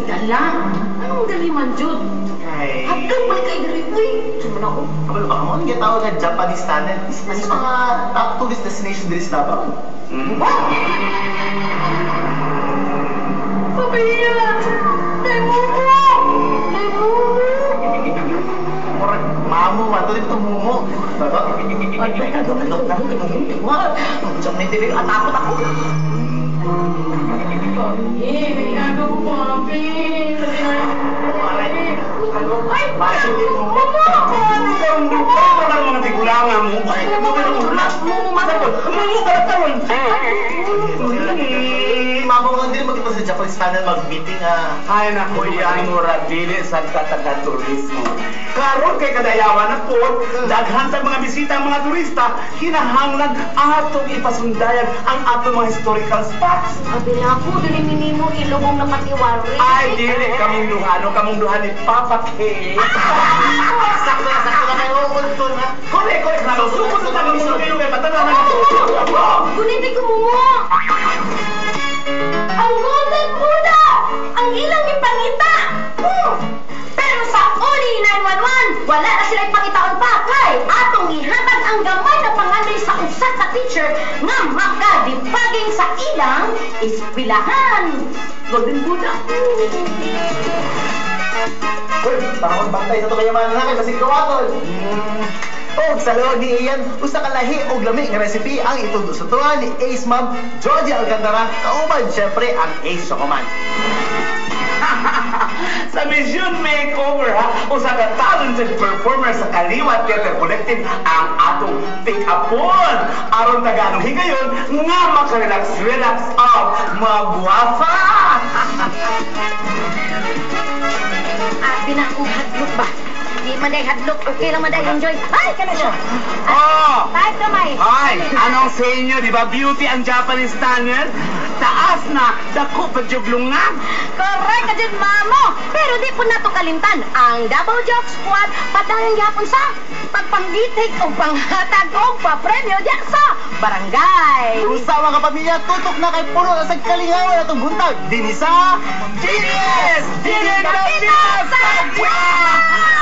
Dala. Anong dali man, Jud? Kay... Hapdong balik kay dali, uy. Suman ako. Kabalo ba? Ano nga tawag nga Japanese standard? Isa sa mga top tourist destination diri sa Davao. Pabiya! May mumo! May mumo! Murag mamo man, ito dito mumo. Bato? Ay, kadok na. Diyan na dili, atakot ako. Eh, may ginagawa ko, Papi. Dali na. Ay, Masin mo mo. Wala mga tigulangan mo. Ay, Mamo nga dili magkita sa Japanese standard mag-meeting ay, naku, yan mura dili sa katagaturismo. Karon kay kadayawan na po, daghan sa mga bisita ang mga turista, kinahanglan atong ipasundayan ang atong mga historical spots. Abi na ako, dali minimo ilubong na patiwari. Ay, dili kamong duha ni Papa K. Sakto na may uultol ha. Correct na. Sumod sa tanong mo kayo kay patanahan ko. Guniti ko mo! Ang Golden Buddha! Ang ilang ipangita! Pero sa Uli 911, wala na sila ipangitaon pa, kay atong ihatag ang gamay na pangandoy sa usa ka teacher nga makadipaging sa ilang ispilahan. Golden Buddha. Uy, baka magbantay sa ito kayamanan na kay basig kawaton. Og sa loob ni Ian, usa ka lahi og lami nga recipe ang itundo sa tuwa ni Ace Ma'am Georgie Alcantara, kauban syempre ang Ace Chocoman. Sa Mission Makeover, usa ka talented performer sa Kaliwa Theater Collective ang atong pick-upon. Aron taganong higayon nga makarelax-relax up magwafa. Pinakong hadlok ba? Di man day hadlok, okay lang man day enjoy. Ay, ka na siya. Oh! Kahit kamay. Ay, anong sa inyo, di ba? Beauty ang Japanese standard? Taas na, dako pa juglungan. Correct ka dyan, mamo. Pero di po nato kalimtan. Ang Double Joke Squad, padayon gyapon sa pagpanggitik o panghatag o papremyo diya sa barangay. Usa mga kapamilya, tutok na kay puno na sa kalingawan atong buntag. Dinisa! Genius! Genius! Genius!